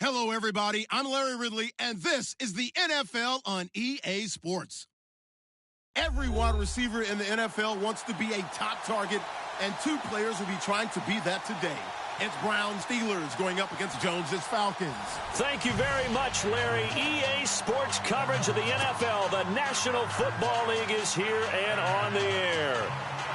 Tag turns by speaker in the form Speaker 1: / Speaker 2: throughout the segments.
Speaker 1: Hello, everybody. I'm Larry Ridley, and this is the NFL on EA Sports. Every wide receiver in the NFL wants to be a top target, and two players will be trying to be that today. It's Browns Steelers going up against Jones's Falcons.
Speaker 2: Thank you very much, Larry. EA Sports coverage of the NFL. The National Football League is here and on the air.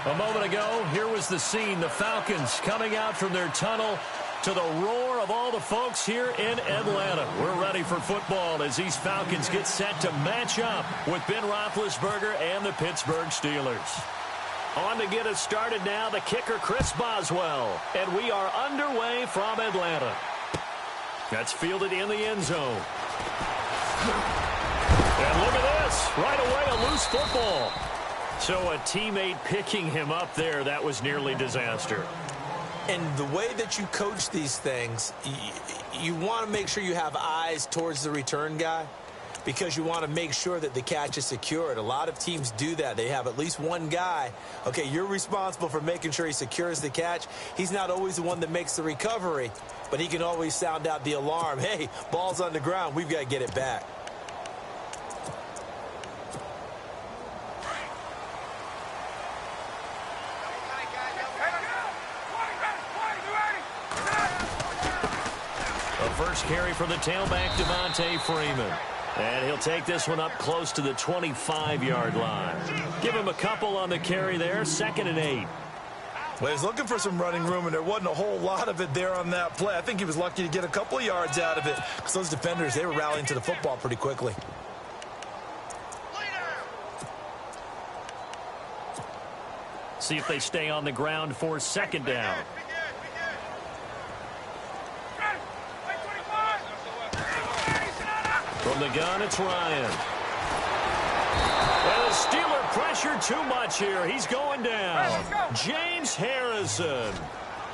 Speaker 2: A moment ago, here was the scene. The Falcons coming out from their tunnel to the roar of all the folks here in Atlanta. We're ready for football as these Falcons get set to match up with Ben Roethlisberger and the Pittsburgh Steelers. On to get us started now, the kicker, Chris Boswell. And we are underway from Atlanta. That's fielded in the end zone. And look at this. Right away, a loose football. So a teammate picking him up there, that was nearly disaster.
Speaker 3: And the way that you coach these things, you want to make sure you have eyes towards the return guy because you want to make sure that the catch is secured. A lot of teams do that. They have at least one guy. Okay, you're responsible for making sure he secures the catch. He's not always the one that makes the recovery, but he can always sound out the alarm. Hey, ball's on the ground. We've got to get it back.
Speaker 2: First carry for the tailback, Devontae Freeman. And he'll take this one up close to the 25-yard line. Give him a couple on the carry there, 2nd and 8.
Speaker 3: Well, he's looking for some running room, and there wasn't a whole lot of it there on that play. I think he was lucky to get a couple of yards out of it because those defenders, they were rallying to the football pretty quickly.
Speaker 2: See if they stay on the ground for 2nd down. From the gun, it's Ryan. And the Steeler pressure too much here. He's going down. James Harrison.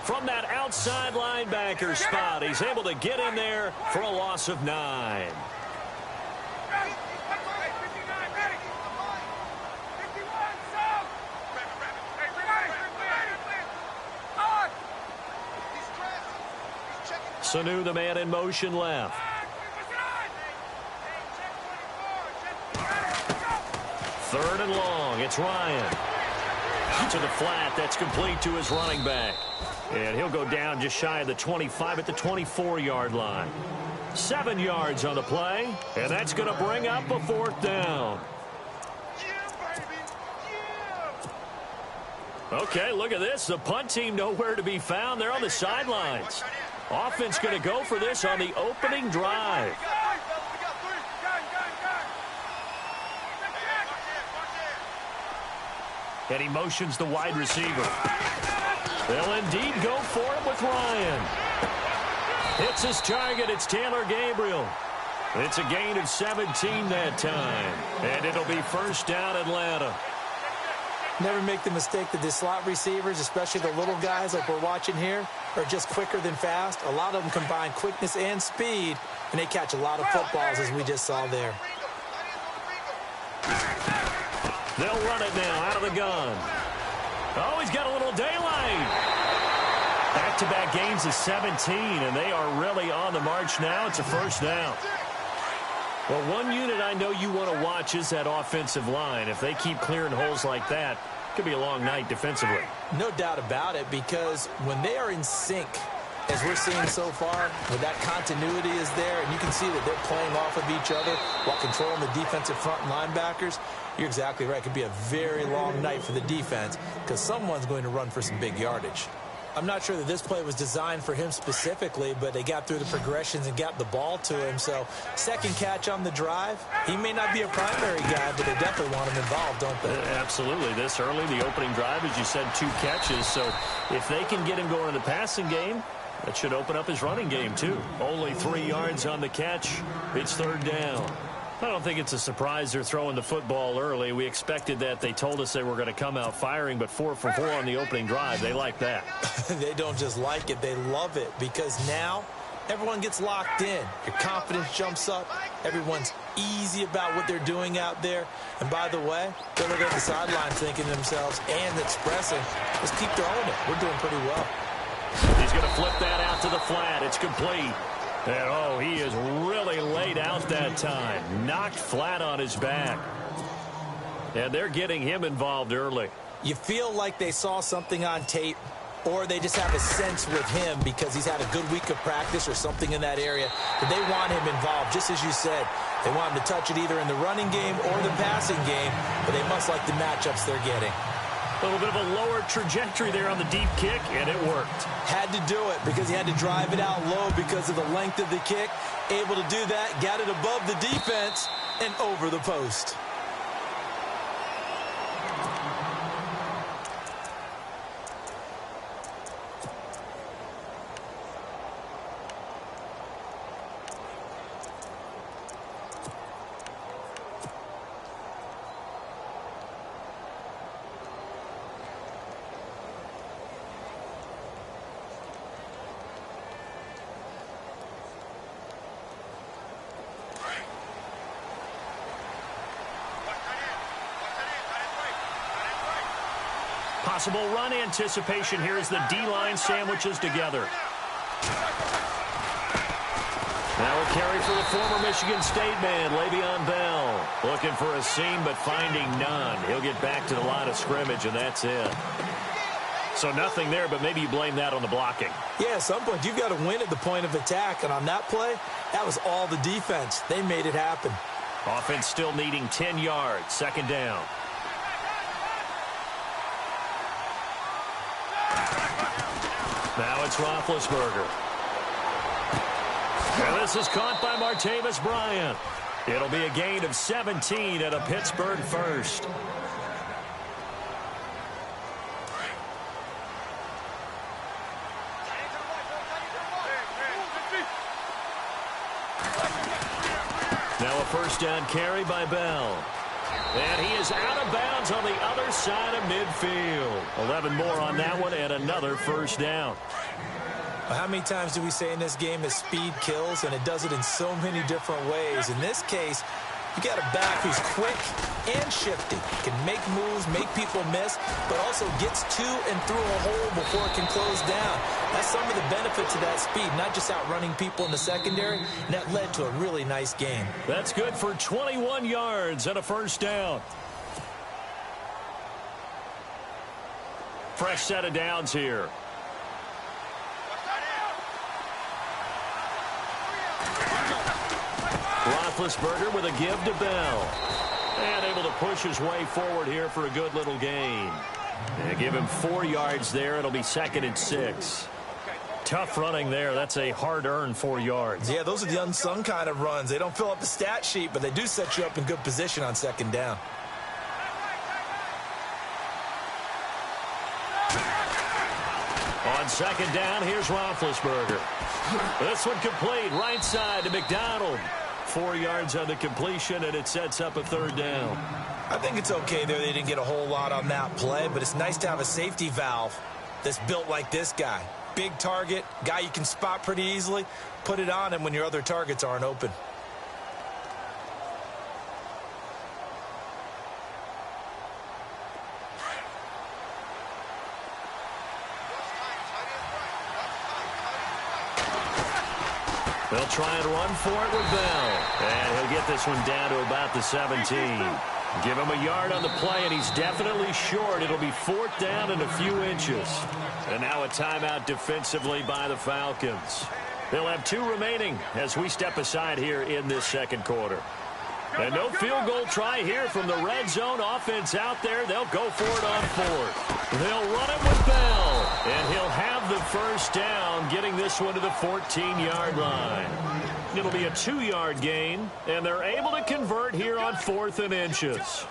Speaker 2: From that outside linebacker spot, he's able to get in there for a loss of 9. Sanu, the man in motion left. 3rd and long. It's Ryan. To the flat. That's complete to his running back. And he'll go down just shy of the 25 at the 24-yard line. 7 yards on the play. And that's going to bring up a 4th down. Okay, look at this. The punt team nowhere to be found. They're on the sidelines. Offense going to go for this on the opening drive. And he motions the wide receiver. They'll indeed go for it with Ryan. Hits his target. It's Taylor Gabriel. It's a gain of 17 that time. And it'll be 1st down Atlanta.
Speaker 3: Never make the mistake that the slot receivers, especially the little guys like we're watching here, are just quicker than fast. A lot of them combine quickness and speed, and they catch a lot of footballs as we just saw there.
Speaker 2: They'll run it now out of the gun. Oh, he's got a little daylight. Back-to-back gains of 17, and they are really on the march now. It's a 1st down. Well, one unit I know you want to watch is that offensive line. If they keep clearing holes like that, it could be a long night defensively.
Speaker 3: No doubt about it, because when they are in sync, as we're seeing so far, when that continuity is there, and you can see that they're playing off of each other while controlling the defensive front linebackers, you're exactly right. It could be a very long night for the defense because someone's going to run for some big yardage. I'm not sure that this play was designed for him specifically, but they got through the progressions and got the ball to him. So 2nd catch on the drive. He may not be a primary guy, but they definitely want him involved, don't they?
Speaker 2: Absolutely. This early, the opening drive, as you said, 2 catches. So if they can get him going in the passing game, that should open up his running game, too. Only 3 yards on the catch. It's 3rd down. I don't think it's a surprise they're throwing the football early. We expected that. They told us they were going to come out firing, but 4 for 4 on the opening drive. They like that.
Speaker 3: They don't just like it. They love it because now everyone gets locked in. Your confidence jumps up. Everyone's easy about what they're doing out there. And by the way, they're looking at the sideline thinking to themselves and expressing, let's keep throwing it. We're doing pretty well.
Speaker 2: He's going to flip that out to the flat. It's complete. And, oh, he is really laid out that time. Knocked flat on his back. And they're getting him involved early.
Speaker 3: You feel like they saw something on tape, or they just have a sense with him because he's had a good week of practice or something in that area that they want him involved, just as you said. They want him to touch it either in the running game or the passing game, but they must like the matchups they're getting.
Speaker 2: A little bit of a lower trajectory there on the deep kick, and it worked.
Speaker 3: Had to do it because he had to drive it out low because of the length of the kick. Able to do that, got it above the defense and over the post.
Speaker 2: Possible run anticipation here as the D-line sandwiches together. Now a carry for the former Michigan State man, Le'Veon Bell. Looking for a seam, but finding none. He'll get back to the line of scrimmage, and that's it. So nothing there, but maybe you blame that on the blocking.
Speaker 3: Yeah, at some point, you've got to win at the point of attack. And on that play, that was all the defense. They made it happen.
Speaker 2: Offense still needing 10 yards. Second down. Now it's Roethlisberger. And this is caught by Martavis Bryant. It'll be a gain of 17 at a Pittsburgh first. Now a first down carry by Bell. And he is out of bounds on the other side of midfield. 11 more on that one and another first down.
Speaker 3: Well, how many times do we say in this game that speed kills, and it does it in so many different ways? In this case, you got a back who's quick and shifty, can make moves, make people miss, but also gets to and through a hole before it can close down. That's some of the benefits of that speed, not just outrunning people in the secondary, and that led to a really nice game.
Speaker 2: That's good for 21 yards and a first down. Fresh set of downs here. Roethlisberger with a give to Bell. And able to push his way forward here for a good little gain. And give him 4 yards there. It'll be second and 6. Tough running there. That's a hard-earned 4 yards.
Speaker 3: Yeah, those are the unsung kind of runs. They don't fill up the stat sheet, but they do set you up in good position on second down.
Speaker 2: On second down, here's Roethlisberger. This one complete, right side to McDonald. 4 yards on the completion, and it sets up a third down.
Speaker 3: I think it's okay there. They didn't get a whole lot on that play, but it's nice to have a safety valve that's built like this guy. Big target, guy you can spot pretty easily. Put it on him when your other targets aren't open.
Speaker 2: They'll try and run for it with Bell. And he'll get this one down to about the 17. Give him a yard on the play, and he's definitely short. It'll be fourth down and a few inches. And now a timeout defensively by the Falcons. They'll have 2 remaining as we step aside here in this second quarter. And no field goal try here from the red zone offense out there. They'll go for it on fourth. They'll run it with Bell. And he'll have the first down, getting this one to the 14-yard line. It'll be a 2-yard gain, and they're able to convert here on 4th and inches.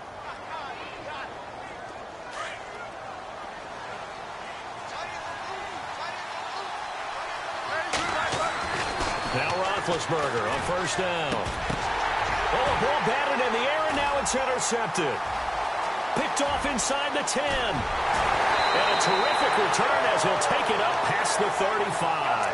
Speaker 2: Now Roethlisberger on first down. Oh, a ball batted in the air, and now it's intercepted. Picked off inside the 10. And a terrific return as he'll take it up past the 35.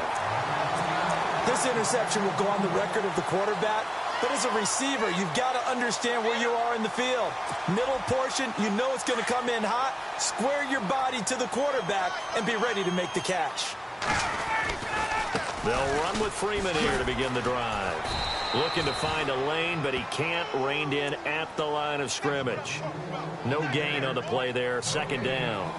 Speaker 3: This interception will go on the record of the quarterback, but as a receiver, you've got to understand where you are in the field. Middle portion, you know it's going to come in hot. Square your body to the quarterback and be ready to make the catch.
Speaker 2: They'll run with Freeman here to begin the drive. Looking to find a lane, but he can't. Reined in at the line of scrimmage. No gain on the play there. Second down.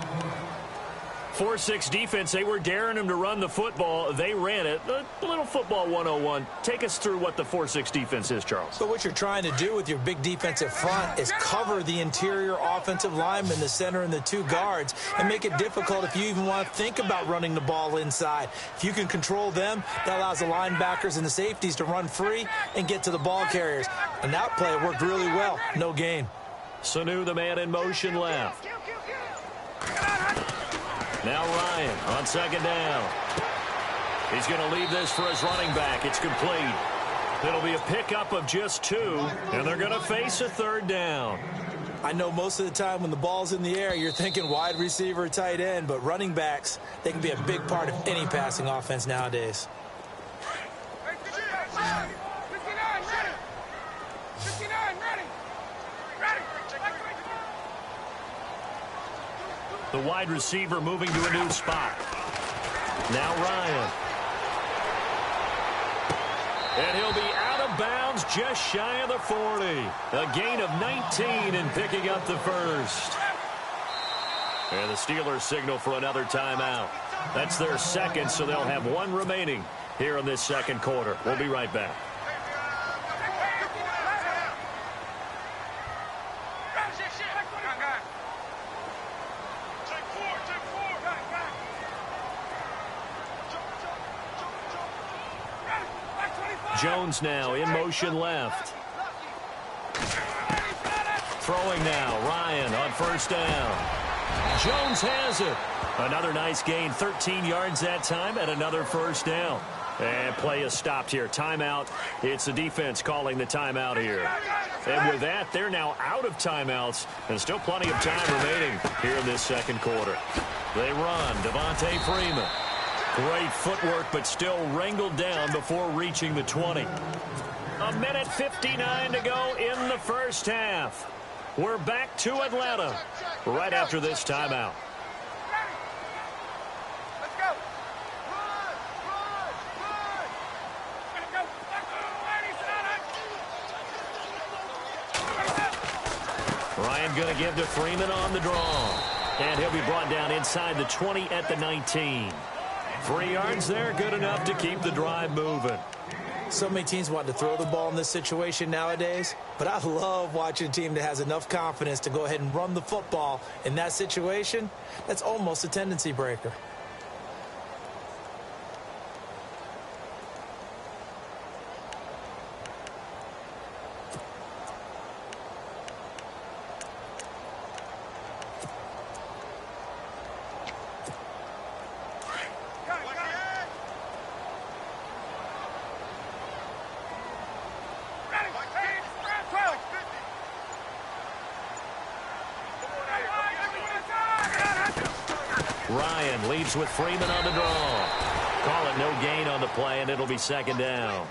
Speaker 2: 4-6 defense, they were daring him to run the football. They ran it. A little football 101. Take us through what the 4-6 defense is, Charles.
Speaker 3: So what you're trying to do with your big defensive front is cover the interior offensive lineman, the center, and the two guards, and make it difficult if you even want to think about running the ball inside. If you can control them, that allows the linebackers and the safeties to run free and get to the ball carriers. And that play worked really well. No gain.
Speaker 2: Sanu, the man in motion, left. Now Ryan on second down. He's going to leave this for his running back. It's complete. It'll be a pickup of just 2, and they're going to face a third down.
Speaker 3: I know most of the time when the ball's in the air, you're thinking wide receiver, tight end, but running backs, they can be a big part of any passing offense nowadays.
Speaker 2: The wide receiver moving to a new spot. Now Ryan. And he'll be out of bounds just shy of the 40. A gain of 19 in picking up the first. And the Steelers signal for another timeout. That's their second, so they'll have 1 remaining here in this second quarter. We'll be right back. Jones now in motion left. Throwing now. Ryan on first down. Jones has it. Another nice gain. 13 yards that time and another first down. And play is stopped here. Timeout. It's the defense calling the timeout here. And with that, they're now out of timeouts. And still plenty of time remaining here in this second quarter. They run. Devontae Freeman. Great footwork, but still wrangled down before reaching the 20. A minute 59 to go in the first half. We're back to Atlanta right after this timeout. Ryan going to give to Freeman on the draw. And he'll be brought down inside the 20 at the 19. 3 yards there, good enough to keep the drive moving.
Speaker 3: So many teams want to throw the ball in this situation nowadays, but I love watching a team that has enough confidence to go ahead and run the football in that situation. That's almost a tendency breaker.
Speaker 2: Ryan leads with Freeman on the draw. Call it no gain on the play, and it'll be second down.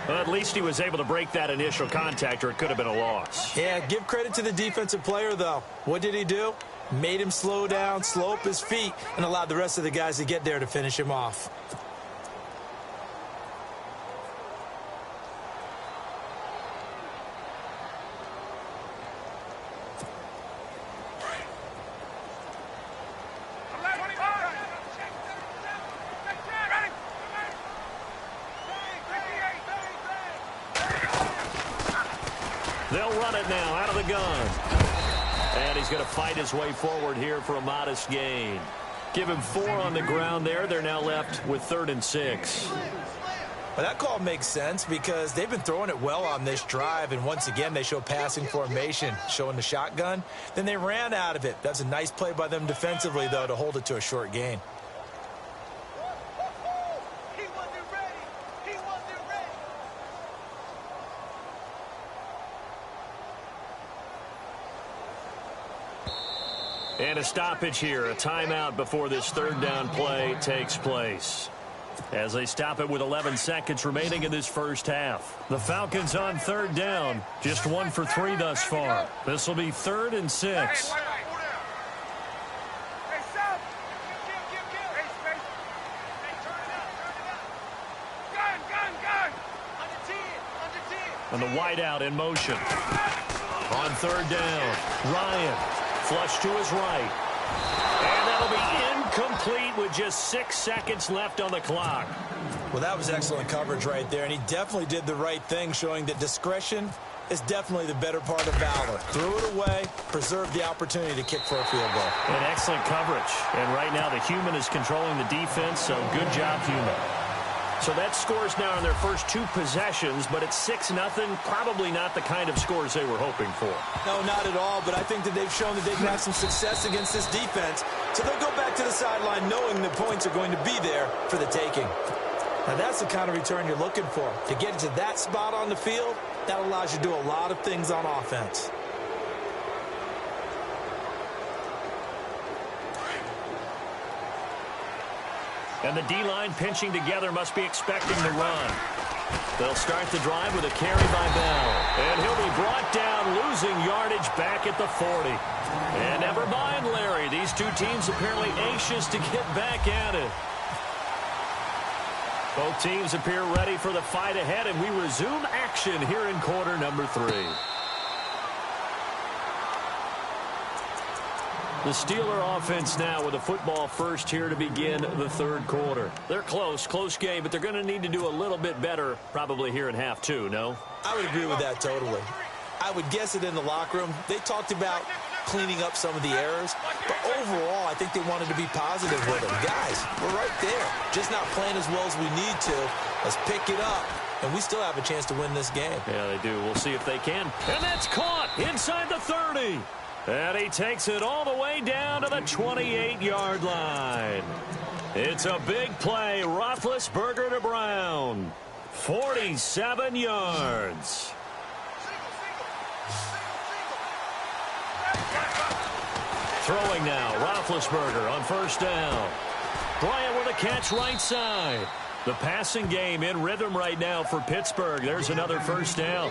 Speaker 2: Well, at least he was able to break that initial contact, or it could have been a loss.
Speaker 3: Yeah, give credit to the defensive player, though. What did he do? Made him slow down, slow up his feet, and allowed the rest of the guys to get there to finish him off.
Speaker 2: They'll run it now out of the gun. And he's going to fight his way forward here for a modest gain. Give him 4 on the ground there. They're now left with 3rd and 6.
Speaker 3: Well, that call makes sense because they've been throwing it well on this drive, and once again they show passing formation, showing the shotgun. Then they ran out of it. That's a nice play by them defensively, though, to hold it to a short gain.
Speaker 2: And a stoppage here, a timeout before this 3rd down play takes place. As they stop it with 11 seconds remaining in this first half. The Falcons on 3rd down, just 1 for 3 thus far. This will be 3rd and 6. And the wideout in motion. On third down, Ryan flush to his right. And that'll be incomplete with just 6 seconds left on the clock.
Speaker 3: Well, that was excellent coverage right there, and he definitely did the right thing, showing that discretion is definitely the better part of valor. Threw it away, preserved the opportunity to kick for a field goal.
Speaker 2: And excellent coverage. And right now the human is controlling the defense, so good job, human. So that scores now in their first 2 possessions, but it's 6-0. Probably not the kind of scores they were hoping for.
Speaker 3: No, not at all, but I think that they've shown that they can have some success against this defense. So they'll go back to the sideline knowing the points are going to be there for the taking. Now that's the kind of return you're looking for. To get to that spot on the field, that allows you to do a lot of things on offense.
Speaker 2: And the D-line pinching together must be expecting the run. They'll start the drive with a carry by Bell. And he'll be brought down, losing yardage back at the 40. And never mind, Larry. These two teams apparently anxious to get back at it. Both teams appear ready for the fight ahead, and we resume action here in quarter number 3. The Steeler offense now with a football first here to begin the third quarter. They're close game, but they're going to need to do a little bit better probably here in half 2, no?
Speaker 3: I would agree with that totally. I would guess it in the locker room. They talked about cleaning up some of the errors, but overall I think they wanted to be positive with them. Guys, we're right there. Just not playing as well as we need to. Let's pick it up, and we still have a chance to win this game.
Speaker 2: Yeah, they do. We'll see if they can. And that's caught inside the 30. And he takes it all the way down to the 28-yard line. It's a big play. Roethlisberger to Brown. 47 yards. Throwing now. Roethlisberger on first down. Bryant with a catch right side. The passing game in rhythm right now for Pittsburgh. There's another first down.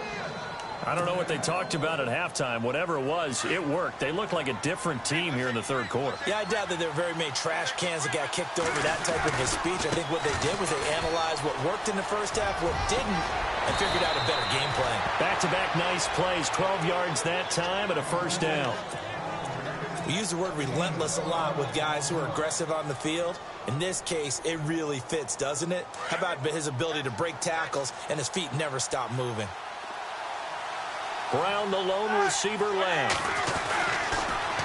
Speaker 2: I don't know what they talked about at halftime. Whatever it was, it worked. They look like a different team here in the third quarter.
Speaker 3: Yeah, I doubt that there were very many trash cans that got kicked over, that type of a speech. I think what they did was they analyzed what worked in the first half, what didn't, and figured out a better game plan.
Speaker 2: Back-to-back nice plays, 12 yards that time and a first down.
Speaker 3: We use the word relentless a lot with guys who are aggressive on the field. In this case, it really fits, doesn't it? How about his ability to break tackles and his feet never stop moving?
Speaker 2: Brown, the lone receiver left.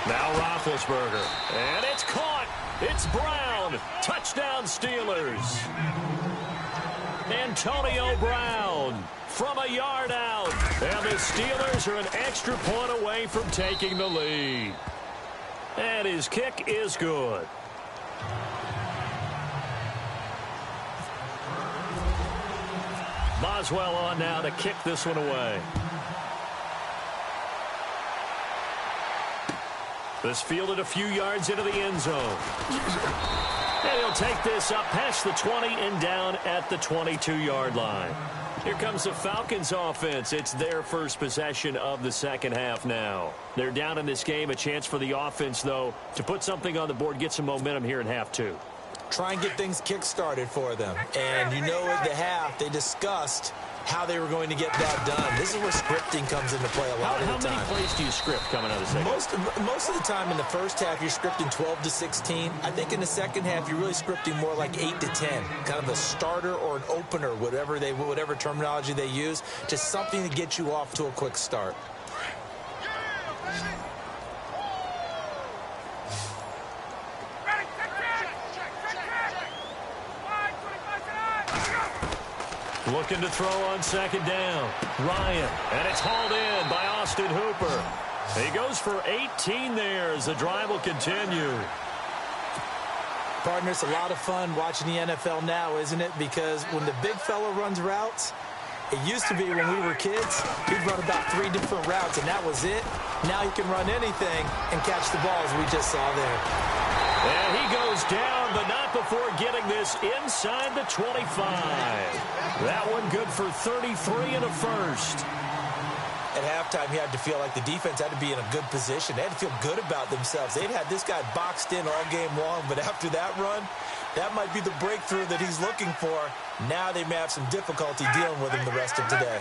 Speaker 2: Now Roethlisberger. And it's caught. It's Brown. Touchdown Steelers. Antonio Brown from a yard out. And the Steelers are an extra point away from taking the lead. And his kick is good. Boswell on now to kick this one away. This fielded a few yards into the end zone. And he'll take this up past the 20 and down at the 22-yard line. Here comes the Falcons offense. It's their first possession of the second half now. They're down in this game. A chance for the offense, though, to put something on the board, get some momentum here in half 2.
Speaker 3: Try and get things kick-started for them. And you know at the half, they discussed how they were going to get that done. This is where scripting comes into play a lot of the time.
Speaker 2: How many plays do you script coming out of the second?
Speaker 3: Most of the time in the first half, you're scripting 12 to 16. I think in the second half, you're really scripting more like 8 to 10. Kind of a starter or an opener, whatever terminology they use, just something to get you off to a quick start.
Speaker 2: Looking to throw on second down. Ryan, and it's hauled in by Austin Hooper. He goes for 18 there as the drive will continue.
Speaker 3: Partner, it's a lot of fun watching the NFL now, isn't it? Because when the big fella runs routes, it used to be when we were kids, he'd run about 3 different routes, and that was it. Now he can run anything and catch the ball, as we just saw there.
Speaker 2: And he goes down, but not before getting this inside the 25. That one good for 33 and a first.
Speaker 3: At halftime, you had to feel like the defense had to be in a good position. They had to feel good about themselves. They'd had this guy boxed in all game long, but after that run, that might be the breakthrough that he's looking for. Now they may have some difficulty dealing with him the rest of today.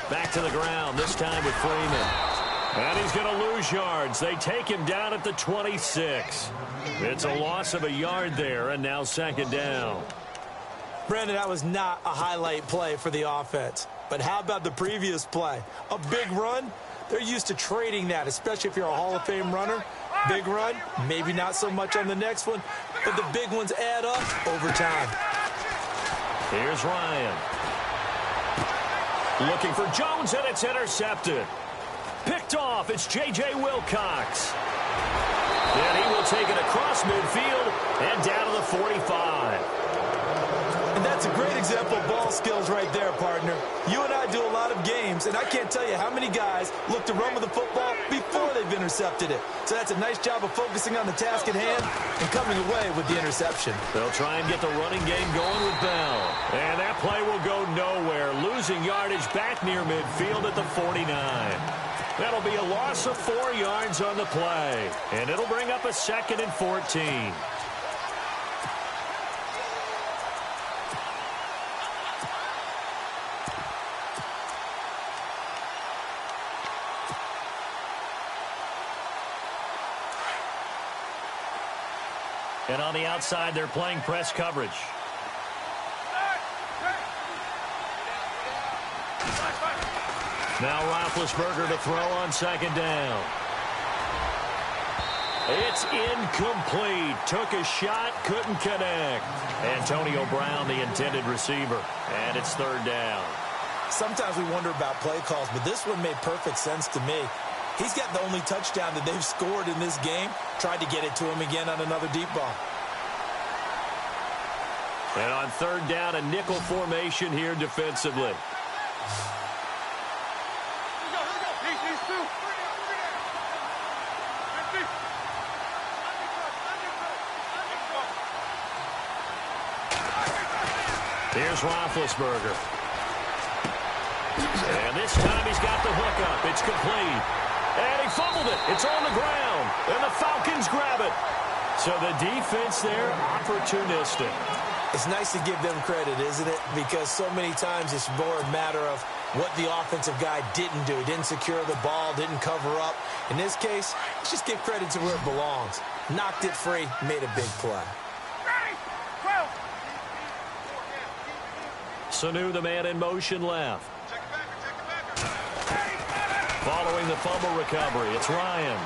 Speaker 2: Back to the ground, this time with Freeman. And he's going to lose yards. They take him down at the 26. It's a loss of a yard there, and now second down.
Speaker 3: Brandon, that was not a highlight play for the offense. But how about the previous play? A big run? They're used to trading that, especially if you're a Hall of Fame runner. Big run, maybe not so much on the next one, but the big ones add up over time.
Speaker 2: Here's Ryan. Looking for Jones, and it's intercepted. Picked off, it's J.J. Wilcox. And he will take it across midfield and down to the 45.
Speaker 3: And that's a great example of ball skills right there, partner. You and I do a lot of games, and I can't tell you how many guys look to run with the football before they've intercepted it. So that's a nice job of focusing on the task at hand and coming away with the interception.
Speaker 2: They'll try and get the running game going with Bell. And that play will go nowhere, losing yardage back near midfield at the 49. That'll be a loss of 4 yards on the play. And it'll bring up a 2nd and 14. And on the outside, they're playing press coverage. Now Roethlisberger to throw on second down. It's incomplete. Took a shot, couldn't connect. Antonio Brown, the intended receiver. And it's third down.
Speaker 3: Sometimes we wonder about play calls, but this one made perfect sense to me. He's got the only touchdown that they've scored in this game. Tried to get it to him again on another deep ball.
Speaker 2: And on third down, a nickel formation here defensively. Here's Roethlisberger. And this time he's got the hook up. It's complete. And he fumbled it. It's on the ground. And the Falcons grab it. So the defense there, opportunistic.
Speaker 3: It's nice to give them credit, isn't it? Because so many times it's more a matter of what the offensive guy didn't do. Didn't secure the ball, didn't cover up. In this case, let's just give credit to where it belongs. Knocked it free, made a big play.
Speaker 2: Sanu, the man in motion left. Following the fumble recovery, it's Ryan.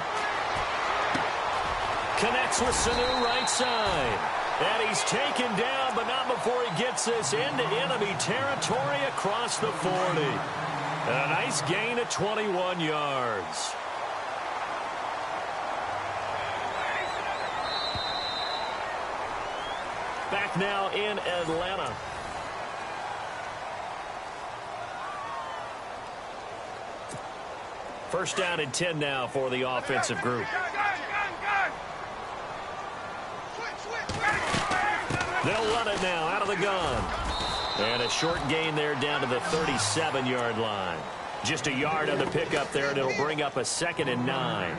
Speaker 2: Connects with Sanu right side. And he's taken down, but not before he gets this into enemy territory across the 40. And a nice gain of 21 yards. Back now in Atlanta. First down and 10 now for the offensive group. They'll run it now out of the gun. And a short gain there down to the 37-yard line. Just a yard on the pickup there, and it'll bring up a 2nd and 9.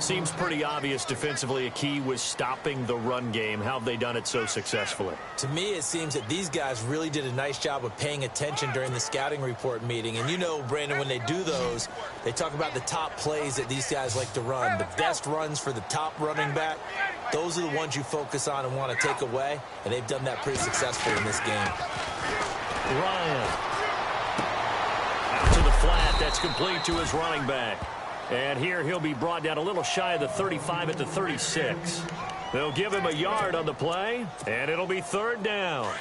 Speaker 2: Seems pretty obvious defensively a key was stopping the run game. How have they done it so successfully?
Speaker 3: To me, it seems that these guys really did a nice job of paying attention during the scouting report meeting. And you know, Brandon, when they do those, they talk about the top plays that these guys like to run. The best runs for the top running back, those are the ones you focus on and want to take away. And they've done that pretty successfully in this game.
Speaker 2: Ryan. Out to the flat. That's complete to his running back. And here he'll be brought down a little shy of the 35 at the 36. They'll give him a yard on the play, and it'll be third down.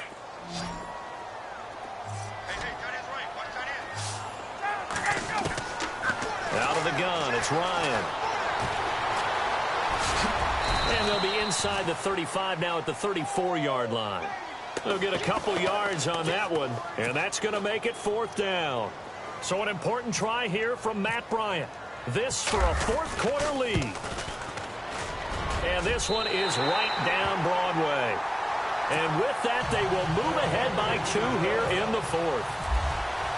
Speaker 2: Out of the gun, it's Ryan. And they'll be inside the 35 now at the 34-yard line. They'll get a couple yards on that one, and that's going to make it fourth down. So an important try here from Matt Bryant. This for a fourth-quarter lead. And this one is right down Broadway. And with that, they will move ahead by 2 here in the fourth.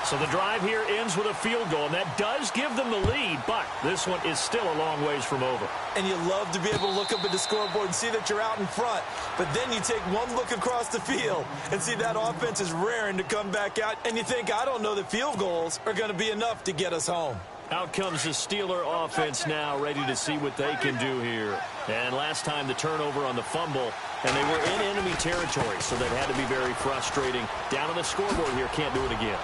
Speaker 2: So the drive here ends with a field goal, and that does give them the lead, but this one is still a long ways from over.
Speaker 3: And you love to be able to look up at the scoreboard and see that you're out in front, but then you take one look across the field and see that offense is raring to come back out, and you think, I don't know that field goals are going to be enough to get us home.
Speaker 2: Out comes the Steeler offense now, ready to see what they can do here. And last time the turnover on the fumble, and they were in enemy territory, so that had to be very frustrating. Down on the scoreboard here, can't do it again.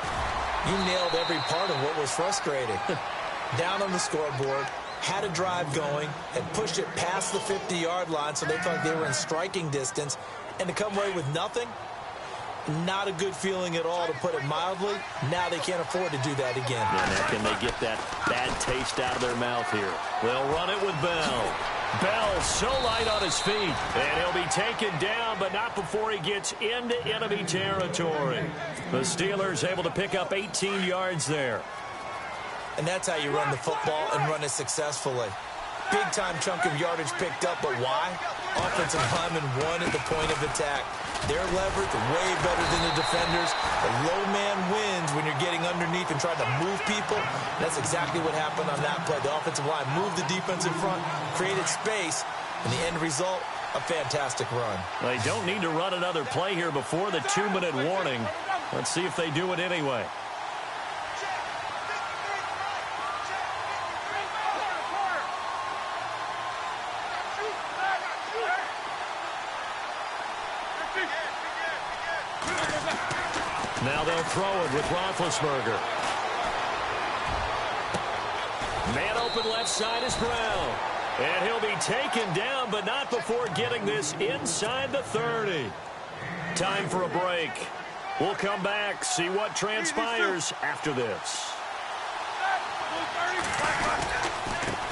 Speaker 3: You nailed every part of what was frustrating. Down on the scoreboard, had a drive going, and pushed it past the 50-yard line so they thought they were in striking distance, and to come away with nothing, not a good feeling at all, to put it mildly. Now they can't afford to do that again.
Speaker 2: And now can they get that bad taste out of their mouth here? They'll run it with Bell. Bell so light on his feet, and he'll be taken down, but not before he gets into enemy territory. The Steelers able to pick up 18 yards there.
Speaker 3: And that's how you run the football and run it successfully. Big-time chunk of yardage picked up, but why? Offensive lineman won at the point of attack. Their leverage way better than the defenders. The low man wins when you're getting underneath and trying to move people. That's exactly what happened on that play. The offensive line moved the defense in front, created space, and the end result, a fantastic run.
Speaker 2: They don't need to run another play here before the 2-minute warning. Let's see if they do it anyway. Now they'll throw it with Roethlisberger. Man open left side is Brown. And he'll be taken down, but not before getting this inside the 30. Time for a break. We'll come back, see what transpires after this.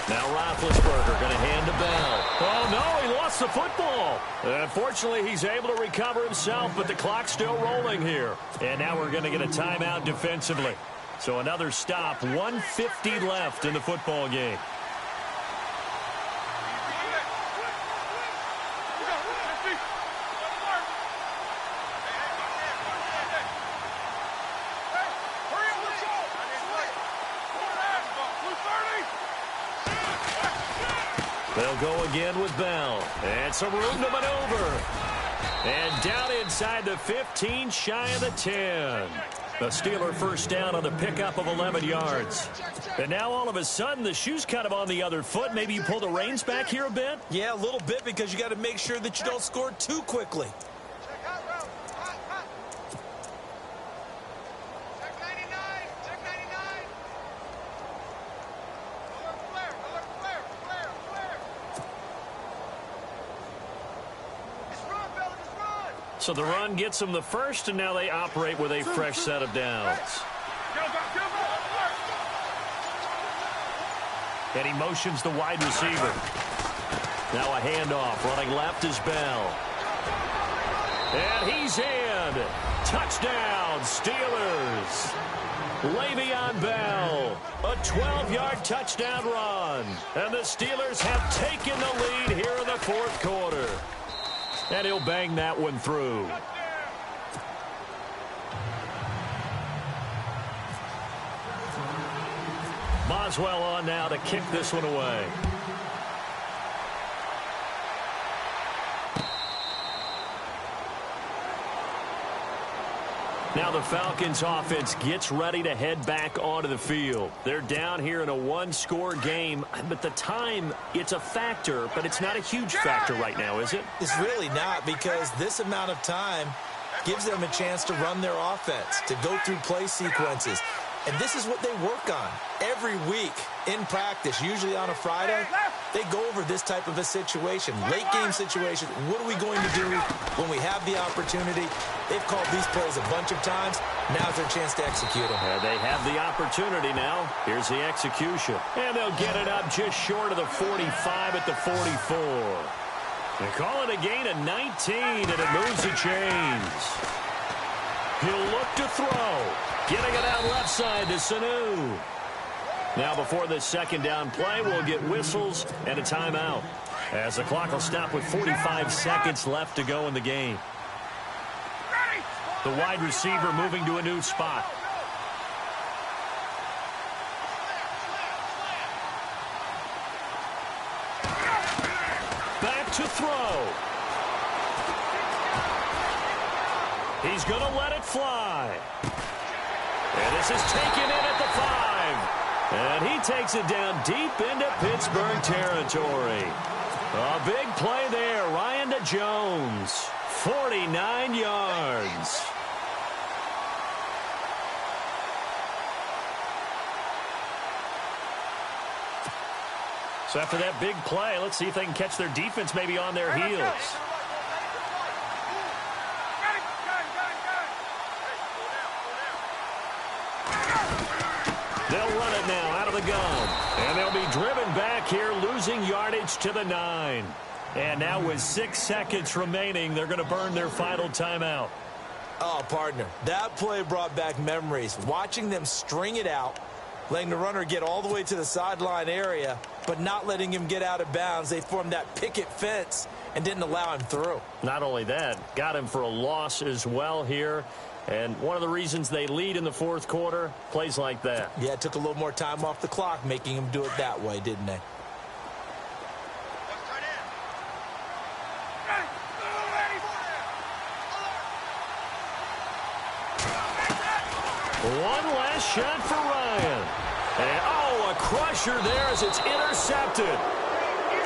Speaker 2: Now Roethlisberger going to hand to Bell. Oh, no, he lost the football. Fortunately, he's able to recover himself, but the clock's still rolling here. And now we're going to get a timeout defensively. So another stop, 1:50 left in the football game. They'll go again with Bell. And some room to maneuver. And down inside the 15, shy of the 10. The Steeler first down on the pickup of 11 yards. And now all of a sudden, the shoe's kind of on the other foot. Maybe you pull the reins back here a bit?
Speaker 3: Yeah, a little bit, because you got to make sure that you don't score too quickly.
Speaker 2: So the run gets them the first, and now they operate with a fresh set of downs. And he motions the wide receiver. Now a handoff. Running left is Bell. And he's in. Touchdown, Steelers. Le'Veon Bell. A 12-yard touchdown run. And the Steelers have taken the lead here in the fourth quarter. And he'll bang that one through. Boswell on now to kick this one away. Now the Falcons offense gets ready to head back onto the field. They're down here in a one-score game, but the time, it's a factor, but it's not a huge factor right now, is it?
Speaker 3: It's really not, because this amount of time gives them a chance to run their offense, to go through play sequences. And this is what they work on every week in practice, usually on a Friday. They go over this type of a situation, late-game situation. What are we going to do when we have the opportunity? They've called these plays a bunch of times. Now's their chance to execute them.
Speaker 2: They have the opportunity now. Here's the execution. And they'll get it up just short of the 45 at the 44. They call it a gain of 19, and it moves the chains. He'll look to throw. Getting it out left side to Sanu. Now before this second down play, we'll get whistles and a timeout, as the clock will stop with 45 seconds left to go in the game. The wide receiver moving to a new spot. to throw. He's going to let it fly. And this is taken in at the 5. And he takes it down deep into Pittsburgh territory. A big play there. Ryan to Jones. 49 yards. So after that big play, let's see if they can catch their defense maybe on their heels. They'll run it now out of the gun. And they'll be driven back here, losing yardage to the 9. And now with 6 seconds remaining, they're going to burn their final timeout.
Speaker 3: Oh, partner, that play brought back memories. Watching them string it out, letting the runner get all the way to the sideline area, but not letting him get out of bounds. They formed that picket fence and didn't allow him through.
Speaker 2: Not only that, got him for a loss as well here. And one of the reasons they lead in the fourth quarter, plays like that.
Speaker 3: Yeah, it took a little more time off the clock, making him do it that way, didn't they?
Speaker 2: One last shot for Ryan. And, oh, a crusher there as it's intercepted.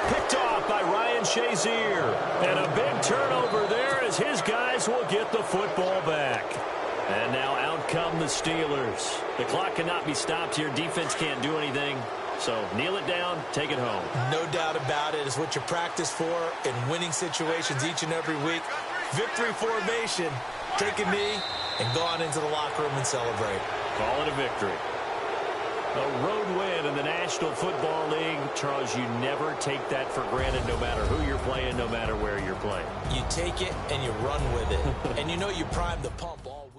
Speaker 2: Picked off by Ryan Shazier. And a big turnover there as his guys will get the football back. And now out come the Steelers. The clock cannot be stopped here. Defense can't do anything. So kneel it down, take it home.
Speaker 3: No doubt about it. It's what you practice for in winning situations each and every week. Victory formation. Take a knee and go on into the locker room and celebrate.
Speaker 2: Call it a victory. A road win in the National Football League. Charles, you never take that for granted no matter who you're playing, no matter where you're playing.
Speaker 3: You take it and you run with it. And you know you prime the pump all week.